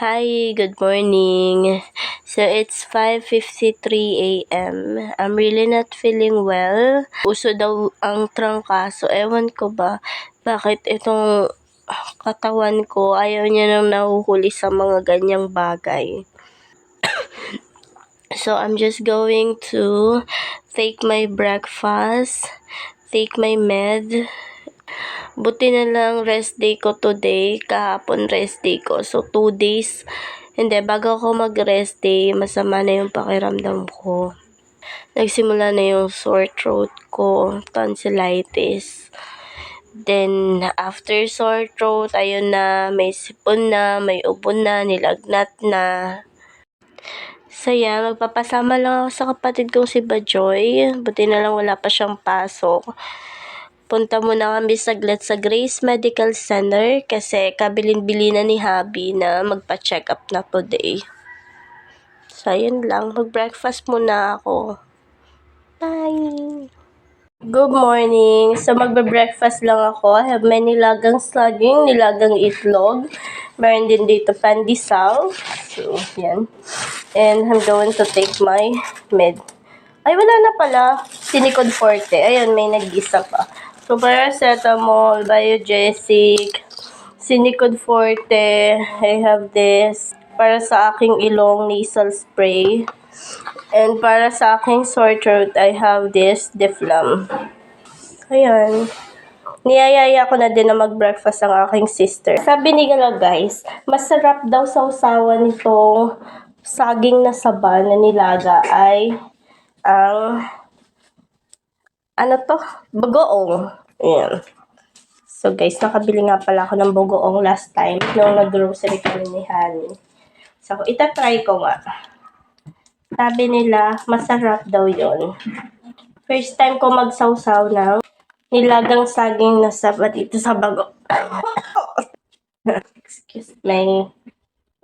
Hi, good morning. So it's 5:53 a.m. I'm really not feeling well. Uso daw ang trangkaso. Ewan ko ba bakit itong katawan ko ayaw niya nang nahuhuli sa mga ganyang bagay. So I'm just going to take my breakfast, take my med. Buti na lang rest day ko today, kahapon rest day ko. So 2 days, bago ako mag-rest day, masama na yung pakiramdam ko. Nagsimula na yung sore throat ko, tonsillitis. Then, after sore throat, ayun na, may sipon na, may ubo na, nilagnat na. Saya, magpapasama lang ako sa kapatid kong si Bajoy. Buti na lang wala pa siyang pasok. Punta muna kami saglit sa Grace Medical Center kasi kabilin-bili na ni Habi na magpa-check up na today. So, yun lang. Mag-breakfast muna ako. Bye! Good morning! So, magbe-breakfast lang ako. I have my nilagang saging, nilagang itlog. Meron din dito pandesal. So, yan. And I'm going to take my med. Ay, wala na pala. Sinicod Forte. Ayun, may nag-isa pa. So, paracetamol, Biogesic, Sinicod Forte. I have this. Para sa aking ilong, nasal spray. And para sa aking sore throat, I have this Deflam. Ayan. Niyayaya ko na din na mag-breakfast ang aking sister. Sabi ni Gala guys, masarap daw sa usawan nitong saging na saba na nilaga ay ang bagoong. Ayan. So guys, nakabili nga pala ako ng bagoong last time nung nag-grocery kami ni Honey. So, itatry ko nga. Sabi nila, masarap daw yon. First time ko magsawsaw ng nilagang saging na saba dito sa bago. Excuse me.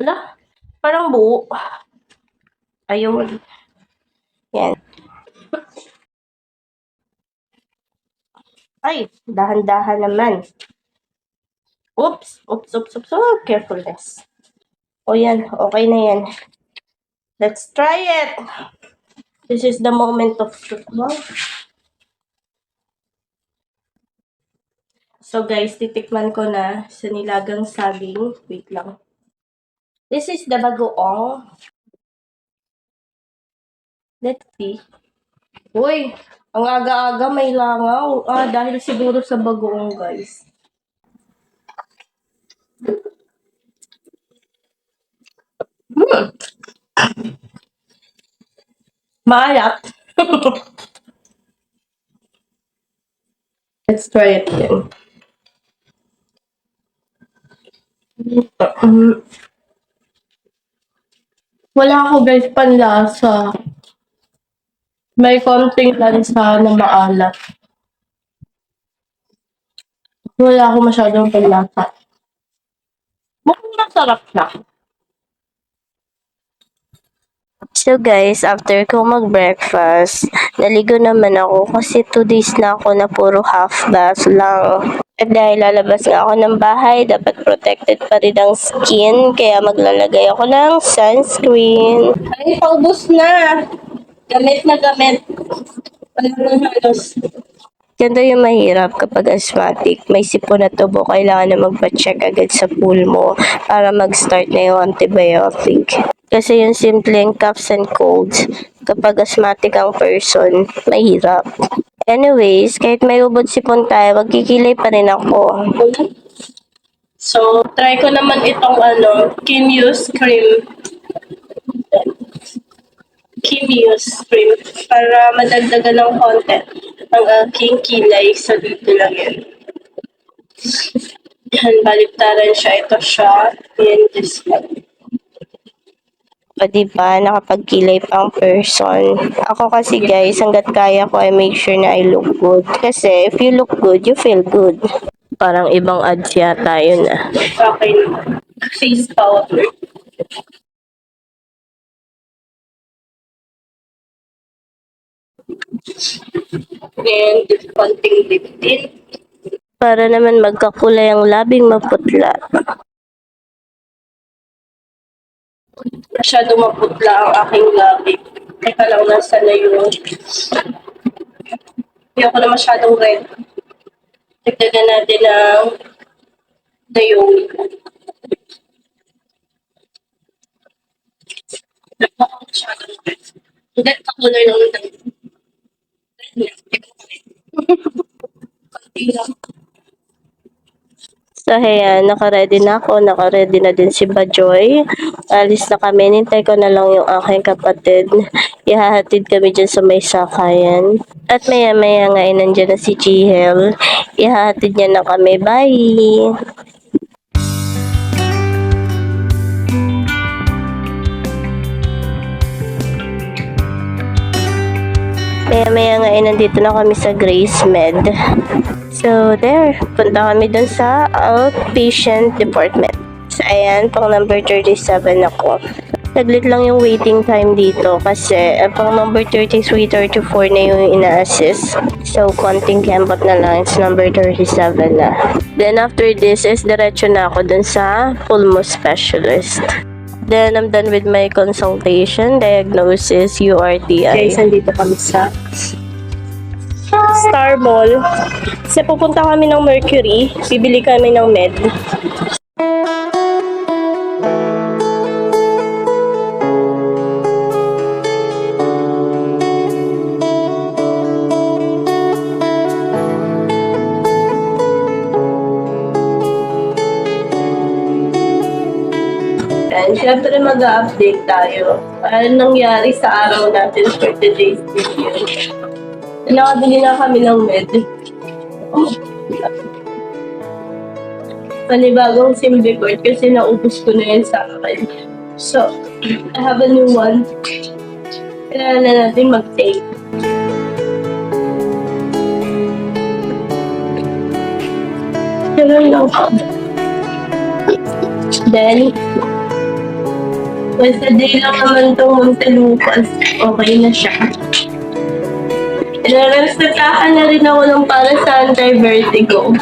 Wala, parang buo. Ayun. Yan. Ay, dahan-dahan naman. Oops. Oh, carefulness. O yan, okay na yan. Let's try it. This is the moment of truth. Wow. So guys, titikman ko na sa nilagang saging. Wait lang. This is the bagoong. Let's see. Uy, ang aga-aga may langaw. Dahil siguro sa bagoong guys. Maalat. Let's try it again. Wala ako guys panlasa. May konting lansa na maalat. Wala ako masyadong panlasa. Mukhang masarap siya. So guys, after ko mag-breakfast, naligo naman ako kasi 2 days na ako na puro half bath lang. At dahil lalabas nga ako ng bahay, dapat protected pa rin ang skin, kaya maglalagay ako ng sunscreen. Ay, paubos na! Gamit na gamit. Halos. Ganito yung mahirap kapag asthmatic. May sipon na tubo, kailangan na magpa-check agad sa pool mo para mag-start na yung antibiotic. Kasi yung simpleng coughs and colds, kapag asthmatic ang person, mahirap. Anyways, kahit may ubod sipon tayo, magkikilay pa rin ako. So, try ko naman itong Kimuse cream. Kimuse cream para madagdagan ng konti ang aking kilay sa dito lang yan. Yan, baliktaran siya. Ito siya. Yan, this one. O diba, nakapagkilay pa ang person. Ako kasi guys, hanggat kaya ko, I make sure na I look good. Kasi if you look good, you feel good. Parang ibang ads yata yun ah. Okay naman. Face powder. And konting lip tint. Para naman magkakulay ang labing maputla. Masyado maputla ang aking labi. Teka lang, nasa na yung... Hindi ako na masyadong red. Dagdagan natin ng dayong. Hindi ako masyadong red. Hindi, kakulay lang ng dayong. Konti lang. So, ayan, naka-ready na ako. Naka-ready na din si Bajoy. Alis na kami. Nintay ko na lang yung aking kapatid. Ihahatid kami dyan sa may sakayan. At maya-maya nga, nandyan na si Chihel. Ihahatid niya na kami. Bye! Maya-maya nga, nandito na kami sa Grace Med. So, there. Punta kami dun sa outpatient department. So, ayan, pang number 37 ako. Saglit lang yung waiting time dito kasi pang number 33, 34 na yung ina-assist. So, konting kembot na lang. It's number 37 na. Then, after this is diretso na ako dun sa pulmo specialist. Then, I'm done with my consultation. Diagnosis, URTI. Guys, nandito kami sa Star Mall. Kasi pupunta kami ng Mercury. Bibili kami ng med. And syempre mag-update tayo. Ano nangyari sa araw natin for today's video. Nakabili na kami ng med. Panibagong Symbicort kasi naubos ko na yan sa akin. So, I have a new one. Kailangan na natin mag-take. Ganun lang ako. Then, once a day lang naman itong Montelupas, okay na siya. Resetahan na rin ako ng para sa anti-vertigo.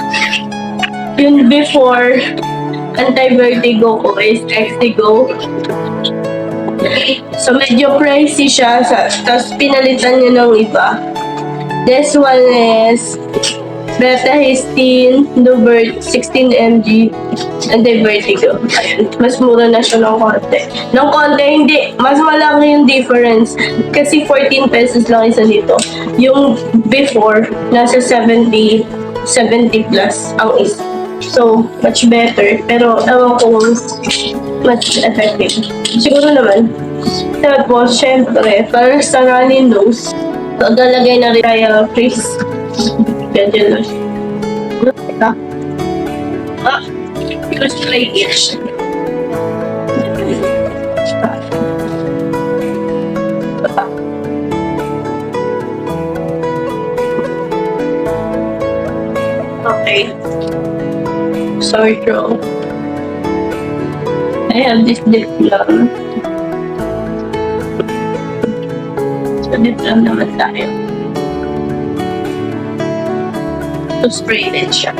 Yung before, anti-vertigo ko is Exigo. So, medyo pricey siya. Tapos, pinalitan niya ng iba. This one is Betahistine, Nubert, 16 mg, anti-vertigo. Ayun. Mas mura na siya ng konti. Ng konti, hindi. Mas malaki yung difference. Kasi 14 pesos lang isa dito. Yung before, nasa 70 plus ang isa. So, much better. Pero, ewan ko much effective. Siguro naman. Tapos, syempre, para sa runny nose, lalagay na rin tayo face. Ganyan lang. Teka. Let's try it. Okay. Sorry, girl. I have this dip lang. So, dip lang naman tayo. To spray din siya.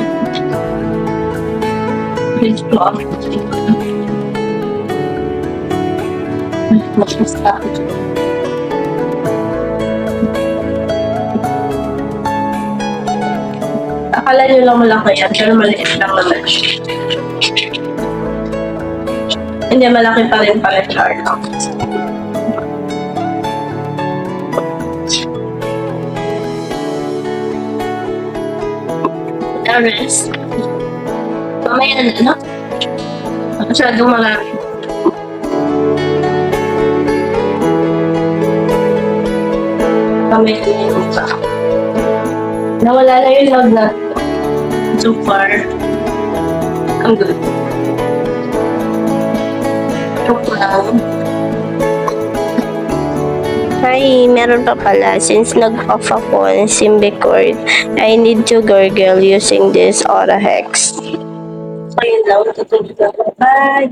Please block. Akala nyo lang malaki yan, pero maliit lang naman siya. Hindi, malaki pa rin pala siya. Rest. Mamaya na, no? Masyadong marami. Mamaya na yung iba. Nawala na yung log na. So far, I'm good. Joke lang. Hi, meron pa pala. Since nag-off ako ng Symbicort, I need to gargle using this Aura Hex. So, yun lang. Tutulog ako. Bye!